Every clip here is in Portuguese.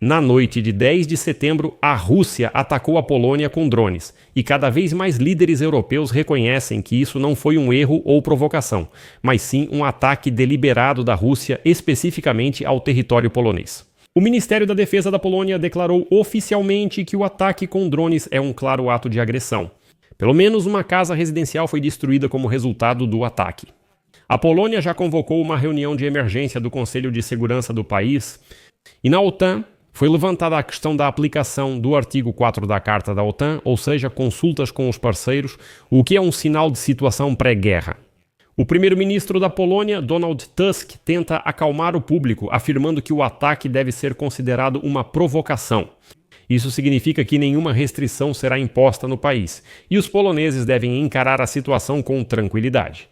Na noite de 10 de setembro, a Rússia atacou a Polônia com drones, e cada vez mais líderes europeus reconhecem que isso não foi um erro ou provocação, mas sim um ataque deliberado da Rússia especificamente ao território polonês. O Ministério da Defesa da Polônia declarou oficialmente que o ataque com drones é um claro ato de agressão. Pelo menos uma casa residencial foi destruída como resultado do ataque. A Polônia já convocou uma reunião de emergência do Conselho de Segurança do país, e na OTAN foi levantada a questão da aplicação do artigo 4 da Carta da OTAN, ou seja, consultas com os parceiros, o que é um sinal de situação pré-guerra. O primeiro-ministro da Polônia, Donald Tusk, tenta acalmar o público, afirmando que o ataque deve ser considerado uma provocação. Isso significa que nenhuma restrição será imposta no país, e os poloneses devem encarar a situação com tranquilidade.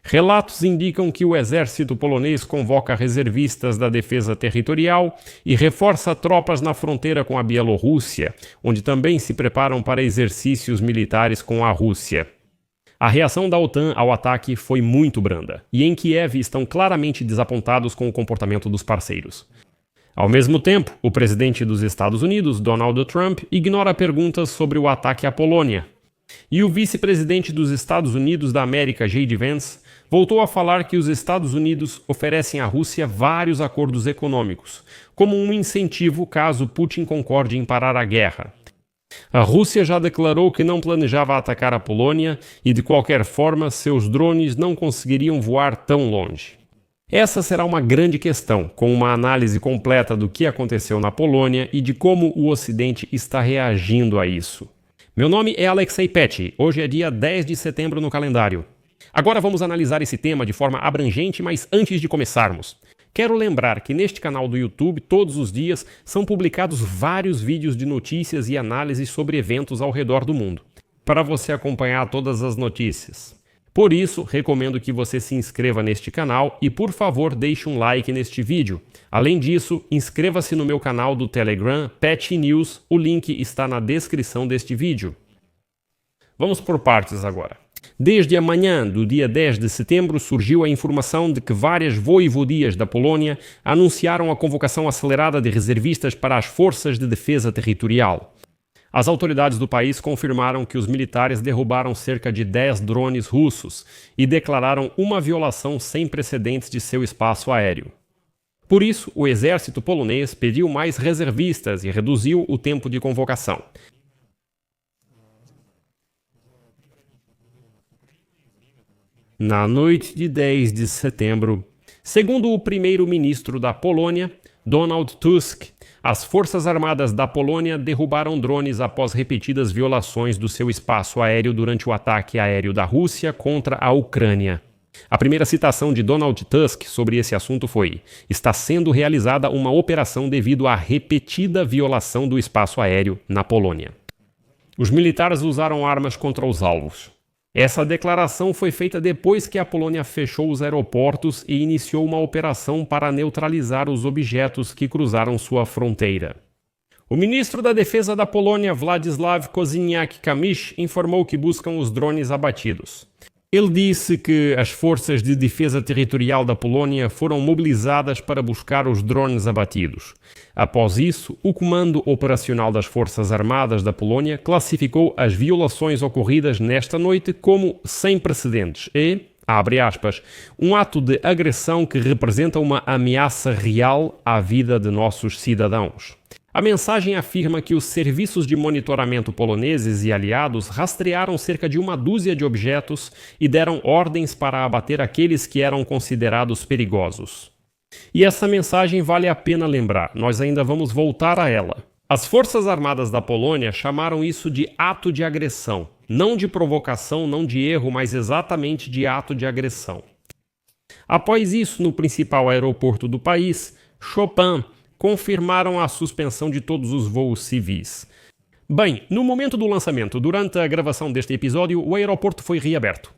Relatos indicam que o exército polonês convoca reservistas da defesa territorial e reforça tropas na fronteira com a Bielorrússia, onde também se preparam para exercícios militares com a Rússia. A reação da OTAN ao ataque foi muito branda, e em Kiev estão claramente desapontados com o comportamento dos parceiros. Ao mesmo tempo, o presidente dos Estados Unidos, Donald Trump, ignora perguntas sobre o ataque à Polônia. E o vice-presidente dos Estados Unidos da América, J.D. Vance, voltou a falar que os Estados Unidos oferecem à Rússia vários acordos econômicos, como um incentivo caso Putin concorde em parar a guerra. A Rússia já declarou que não planejava atacar a Polônia e, de qualquer forma, seus drones não conseguiriam voar tão longe. Essa será uma grande questão, com uma análise completa do que aconteceu na Polônia e de como o Ocidente está reagindo a isso. Meu nome é Alexei Petty, hoje é dia 10 de setembro no calendário. Agora vamos analisar esse tema de forma abrangente, mas antes de começarmos, quero lembrar que neste canal do YouTube, todos os dias, são publicados vários vídeos de notícias e análises sobre eventos ao redor do mundo, para você acompanhar todas as notícias. Por isso, recomendo que você se inscreva neste canal e, por favor, deixe um like neste vídeo. Além disso, inscreva-se no meu canal do Telegram, Petty News, o link está na descrição deste vídeo. Vamos por partes agora. Desde amanhã do dia 10 de setembro surgiu a informação de que várias voivodias da Polônia anunciaram a convocação acelerada de reservistas para as forças de defesa territorial. As autoridades do país confirmaram que os militares derrubaram cerca de 10 drones russos e declararam uma violação sem precedentes de seu espaço aéreo. Por isso, o exército polonês pediu mais reservistas e reduziu o tempo de convocação. Na noite de 10 de setembro, segundo o primeiro-ministro da Polônia, Donald Tusk, as Forças Armadas da Polônia derrubaram drones após repetidas violações do seu espaço aéreo durante o ataque aéreo da Rússia contra a Ucrânia. A primeira citação de Donald Tusk sobre esse assunto foi: "Está sendo realizada uma operação devido à repetida violação do espaço aéreo na Polônia." Os militares usaram armas contra os alvos. Essa declaração foi feita depois que a Polônia fechou os aeroportos e iniciou uma operação para neutralizar os objetos que cruzaram sua fronteira. O ministro da Defesa da Polônia, Władysław Kosiniak-Kamysz, informou que buscam os drones abatidos. Ele disse que as forças de defesa territorial da Polônia foram mobilizadas para buscar os drones abatidos. Após isso, o Comando Operacional das Forças Armadas da Polônia classificou as violações ocorridas nesta noite como sem precedentes e, abre aspas, um ato de agressão que representa uma ameaça real à vida de nossos cidadãos. A mensagem afirma que os serviços de monitoramento poloneses e aliados rastrearam cerca de uma dúzia de objetos e deram ordens para abater aqueles que eram considerados perigosos. E essa mensagem vale a pena lembrar, nós ainda vamos voltar a ela. As Forças Armadas da Polônia chamaram isso de ato de agressão, não de provocação, não de erro, mas exatamente de ato de agressão. Após isso, no principal aeroporto do país, Chopin, confirmaram a suspensão de todos os voos civis. Bem, no momento do lançamento, durante a gravação deste episódio, o aeroporto foi reaberto.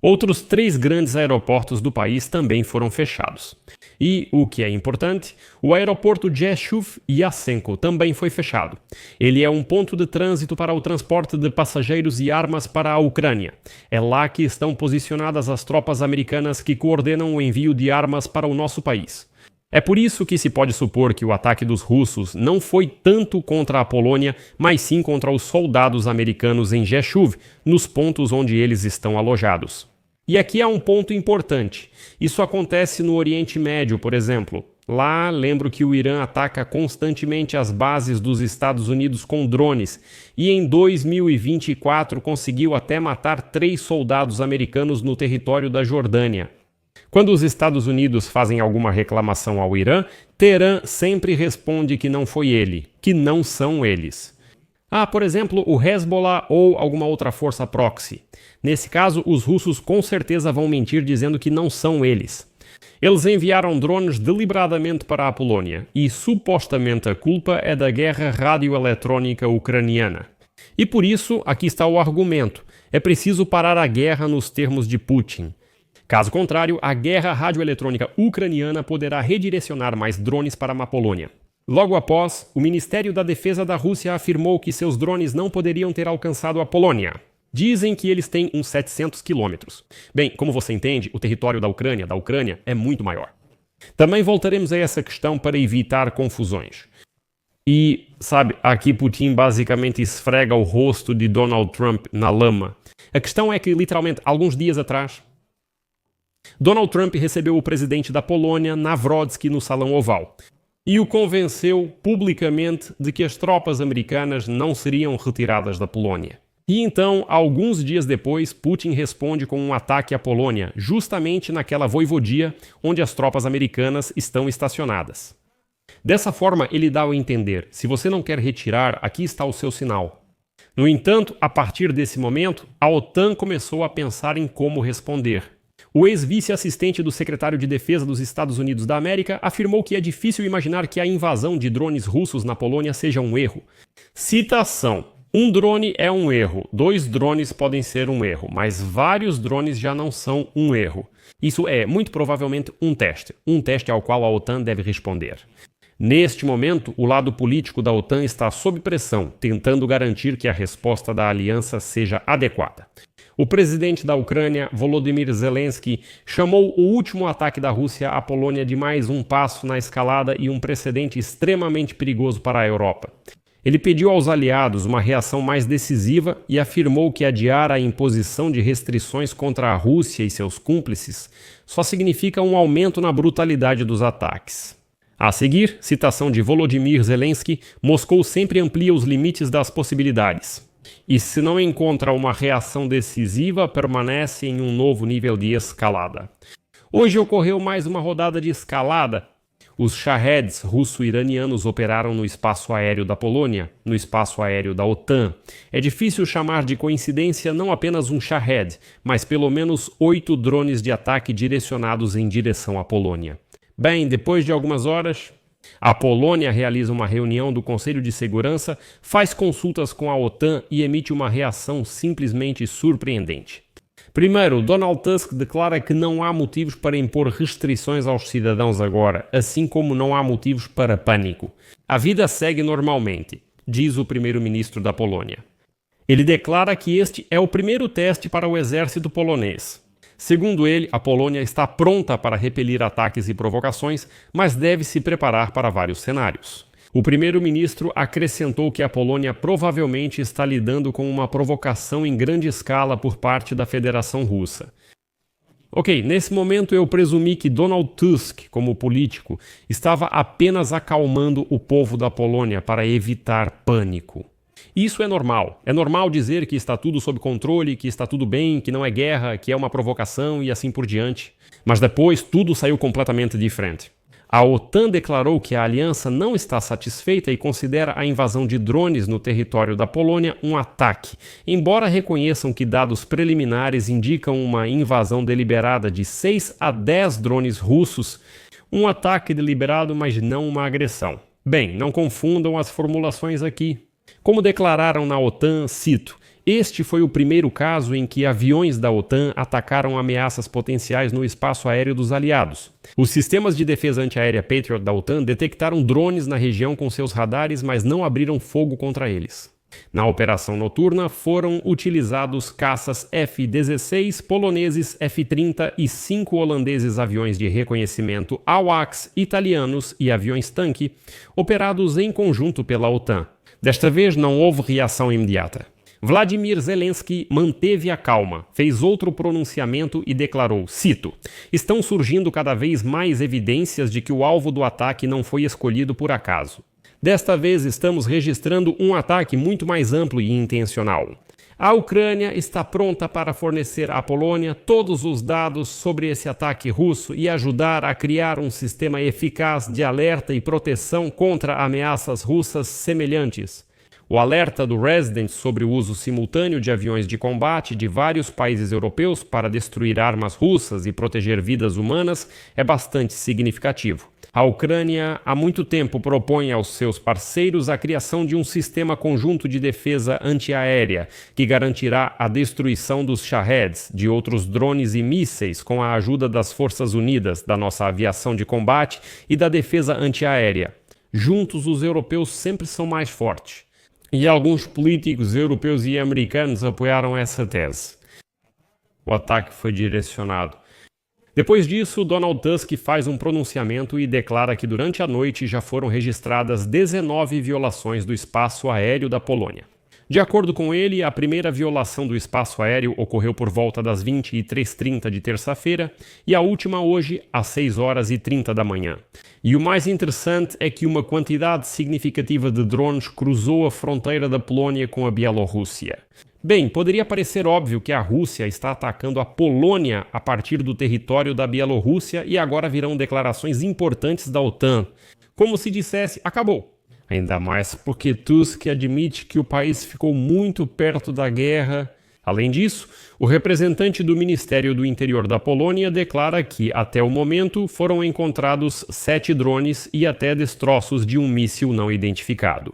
Outros 3 grandes aeroportos do país também foram fechados. E, o que é importante, o aeroporto Rzeszów Jasenko também foi fechado. Ele é um ponto de trânsito para o transporte de passageiros e armas para a Ucrânia. É lá que estão posicionadas as tropas americanas que coordenam o envio de armas para o nosso país. É por isso que se pode supor que o ataque dos russos não foi tanto contra a Polônia, mas sim contra os soldados americanos em Rzeszów, nos pontos onde eles estão alojados. E aqui há um ponto importante. Isso acontece no Oriente Médio, por exemplo. Lá, lembro que o Irã ataca constantemente as bases dos Estados Unidos com drones e em 2024 conseguiu até matar 3 soldados americanos no território da Jordânia. Quando os Estados Unidos fazem alguma reclamação ao Irã, Teherã sempre responde que não foi ele, que não são eles. Por exemplo, o Hezbollah ou alguma outra força proxy. Nesse caso, os russos com certeza vão mentir dizendo que não são eles. Eles enviaram drones deliberadamente para a Polônia e supostamente a culpa é da guerra radioeletrônica ucraniana. E por isso, aqui está o argumento. É preciso parar a guerra nos termos de Putin. Caso contrário, a guerra radioeletrônica ucraniana poderá redirecionar mais drones para a Polônia. Logo após, o Ministério da Defesa da Rússia afirmou que seus drones não poderiam ter alcançado a Polônia. Dizem que eles têm uns 700 quilômetros. Bem, como você entende, o território da Ucrânia é muito maior. Também voltaremos a essa questão para evitar confusões. E, sabe, aqui Putin basicamente esfrega o rosto de Donald Trump na lama. A questão é que, literalmente, alguns dias atrás, Donald Trump recebeu o presidente da Polônia, Nawrocki, no Salão Oval e o convenceu publicamente de que as tropas americanas não seriam retiradas da Polônia. E então, alguns dias depois, Putin responde com um ataque à Polônia, justamente naquela voivodia onde as tropas americanas estão estacionadas. Dessa forma, ele dá a entender: se você não quer retirar, aqui está o seu sinal. No entanto, a partir desse momento, a OTAN começou a pensar em como responder. O ex-vice-assistente do secretário de Defesa dos Estados Unidos da América afirmou que é difícil imaginar que a invasão de drones russos na Polônia seja um erro. Citação: um drone é um erro, 2 drones podem ser um erro, mas vários drones já não são um erro. Isso é, muito provavelmente, um teste ao qual a OTAN deve responder. Neste momento, o lado político da OTAN está sob pressão, tentando garantir que a resposta da aliança seja adequada. O presidente da Ucrânia, Volodymyr Zelensky, chamou o último ataque da Rússia à Polônia de mais um passo na escalada e um precedente extremamente perigoso para a Europa. Ele pediu aos aliados uma reação mais decisiva e afirmou que adiar a imposição de restrições contra a Rússia e seus cúmplices só significa um aumento na brutalidade dos ataques. A seguir, citação de Volodymyr Zelensky: Moscou sempre amplia os limites das possibilidades. E se não encontra uma reação decisiva, permanece em um novo nível de escalada. Hoje ocorreu mais uma rodada de escalada. Os Shaheds russo-iranianos operaram no espaço aéreo da Polônia, no espaço aéreo da OTAN. É difícil chamar de coincidência não apenas um Shahed, mas pelo menos 8 drones de ataque direcionados em direção à Polônia. Bem, depois de algumas horas, a Polônia realiza uma reunião do Conselho de Segurança, faz consultas com a OTAN e emite uma reação simplesmente surpreendente. Primeiro, Donald Tusk declara que não há motivos para impor restrições aos cidadãos agora, assim como não há motivos para pânico. A vida segue normalmente, diz o primeiro-ministro da Polônia. Ele declara que este é o primeiro teste para o exército polonês. Segundo ele, a Polônia está pronta para repelir ataques e provocações, mas deve se preparar para vários cenários. O primeiro-ministro acrescentou que a Polônia provavelmente está lidando com uma provocação em grande escala por parte da Federação Russa. Ok, nesse momento eu presumi que Donald Tusk, como político, estava apenas acalmando o povo da Polônia para evitar pânico. Isso é normal. É normal dizer que está tudo sob controle, que está tudo bem, que não é guerra, que é uma provocação e assim por diante. Mas depois tudo saiu completamente diferente. A OTAN declarou que a aliança não está satisfeita e considera a invasão de drones no território da Polônia um ataque, embora reconheçam que dados preliminares indicam uma invasão deliberada de 6 a 10 drones russos, um ataque deliberado, mas não uma agressão. Bem, não confundam as formulações aqui. Como declararam na OTAN, cito: este foi o primeiro caso em que aviões da OTAN atacaram ameaças potenciais no espaço aéreo dos aliados. Os sistemas de defesa antiaérea Patriot da OTAN detectaram drones na região com seus radares, mas não abriram fogo contra eles. Na operação noturna foram utilizados caças F-16, poloneses F-30 e 5 holandeses aviões de reconhecimento AWACS italianos e aviões-tanque, operados em conjunto pela OTAN. Desta vez não houve reação imediata. Vladimir Zelensky manteve a calma, fez outro pronunciamento e declarou, cito, "Estão surgindo cada vez mais evidências de que o alvo do ataque não foi escolhido por acaso. Desta vez estamos registrando um ataque muito mais amplo e intencional. A Ucrânia está pronta para fornecer à Polônia todos os dados sobre esse ataque russo e ajudar a criar um sistema eficaz de alerta e proteção contra ameaças russas semelhantes. O alerta do Resident sobre o uso simultâneo de aviões de combate de vários países europeus para destruir armas russas e proteger vidas humanas é bastante significativo. A Ucrânia há muito tempo propõe aos seus parceiros a criação de um sistema conjunto de defesa antiaérea que garantirá a destruição dos Shaheds, de outros drones e mísseis com a ajuda das Forças Unidas, da nossa aviação de combate e da defesa antiaérea. Juntos, os europeus sempre são mais fortes. E alguns políticos europeus e americanos apoiaram essa tese. O ataque foi direcionado. Depois disso, Donald Tusk faz um pronunciamento e declara que durante a noite já foram registradas 19 violações do espaço aéreo da Polônia. De acordo com ele, a primeira violação do espaço aéreo ocorreu por volta das 23h30 de terça-feira e a última hoje às 6h30 da manhã. E o mais interessante é que uma quantidade significativa de drones cruzou a fronteira da Polônia com a Bielorrússia. Bem, poderia parecer óbvio que a Rússia está atacando a Polônia a partir do território da Bielorrússia e agora virão declarações importantes da OTAN, como se dissesse, acabou. Ainda mais porque Tusk admite que o país ficou muito perto da guerra. Além disso, o representante do Ministério do Interior da Polônia declara que, até o momento, foram encontrados 7 drones e até destroços de um míssil não identificado.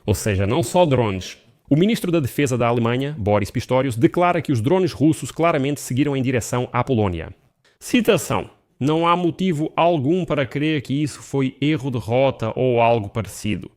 Ou seja, não só drones. O ministro da Defesa da Alemanha, Boris Pistorius, declara que os drones russos claramente seguiram em direção à Polônia. Citação. Não há motivo algum para crer que isso foi erro de rota ou algo parecido.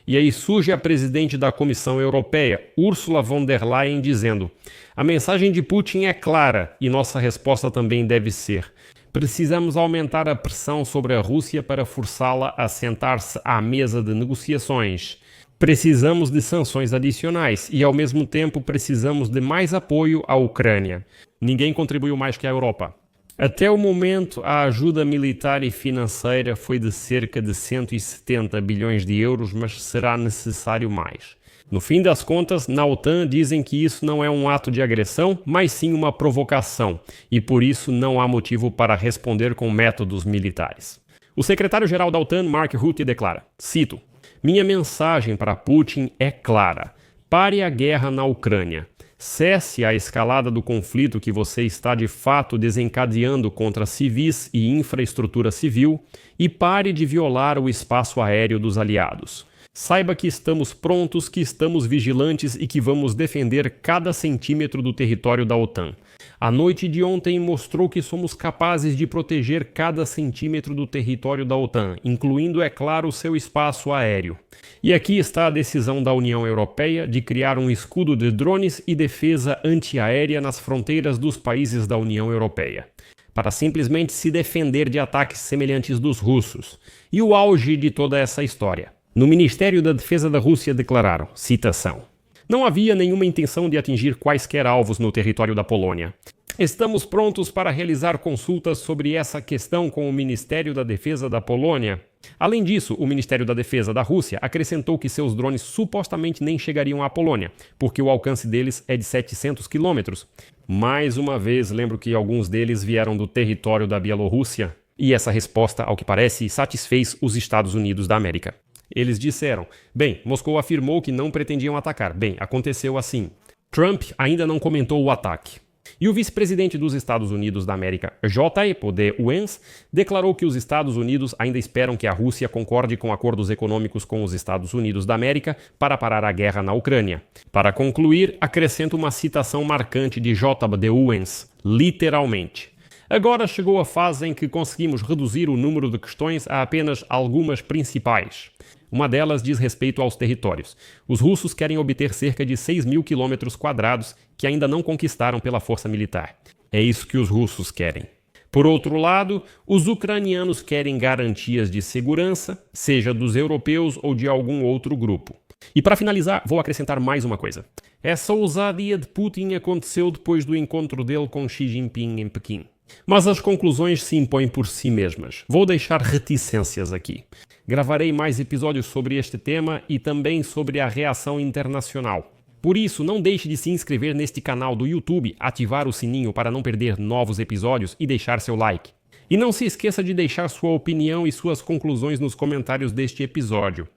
E aí surge a presidente da Comissão Europeia, Ursula von der Leyen, dizendo: a mensagem de Putin é clara e nossa resposta também deve ser. Precisamos aumentar a pressão sobre a Rússia para forçá-la a sentar-se à mesa de negociações. Precisamos de sanções adicionais e, ao mesmo tempo, precisamos de mais apoio à Ucrânia. Ninguém contribuiu mais que a Europa. Até o momento, a ajuda militar e financeira foi de cerca de 170 bilhões de euros, mas será necessário mais. No fim das contas, na OTAN dizem que isso não é um ato de agressão, mas sim uma provocação, e por isso não há motivo para responder com métodos militares. O secretário-geral da OTAN, Mark Rutte, declara, cito, "Minha mensagem para Putin é clara. Pare a guerra na Ucrânia. Cesse a escalada do conflito que você está de fato desencadeando contra civis e infraestrutura civil e pare de violar o espaço aéreo dos aliados. Saiba que estamos prontos, que estamos vigilantes e que vamos defender cada centímetro do território da OTAN. A noite de ontem mostrou que somos capazes de proteger cada centímetro do território da OTAN, incluindo, é claro, o seu espaço aéreo. E aqui está a decisão da União Europeia de criar um escudo de drones e defesa antiaérea nas fronteiras dos países da União Europeia, para simplesmente se defender de ataques semelhantes dos russos. E o auge de toda essa história. No Ministério da Defesa da Rússia declararam, citação, "Não havia nenhuma intenção de atingir quaisquer alvos no território da Polônia. Estamos prontos para realizar consultas sobre essa questão com o Ministério da Defesa da Polônia." Além disso, o Ministério da Defesa da Rússia acrescentou que seus drones supostamente nem chegariam à Polônia, porque o alcance deles é de 700 quilômetros. Mais uma vez, lembro que alguns deles vieram do território da Bielorrússia, e essa resposta, ao que parece, satisfez os Estados Unidos da América. Eles disseram, bem, Moscou afirmou que não pretendiam atacar. Bem, aconteceu assim. Trump ainda não comentou o ataque. E o vice-presidente dos Estados Unidos da América, J.E.P. Vance, declarou que os Estados Unidos ainda esperam que a Rússia concorde com acordos econômicos com os Estados Unidos da América para parar a guerra na Ucrânia. Para concluir, acrescento uma citação marcante de J.B. Vance, literalmente. Agora chegou a fase em que conseguimos reduzir o número de questões a apenas algumas principais. Uma delas diz respeito aos territórios. Os russos querem obter cerca de 6.000 km² que ainda não conquistaram pela força militar. É isso que os russos querem. Por outro lado, os ucranianos querem garantias de segurança, seja dos europeus ou de algum outro grupo. E para finalizar, vou acrescentar mais uma coisa. Essa ousadia de Putin aconteceu depois do encontro dele com Xi Jinping em Pequim. Mas as conclusões se impõem por si mesmas. Vou deixar reticências aqui. Gravarei mais episódios sobre este tema e também sobre a reação internacional. Por isso, não deixe de se inscrever neste canal do YouTube, ativar o sininho para não perder novos episódios e deixar seu like. E não se esqueça de deixar sua opinião e suas conclusões nos comentários deste episódio.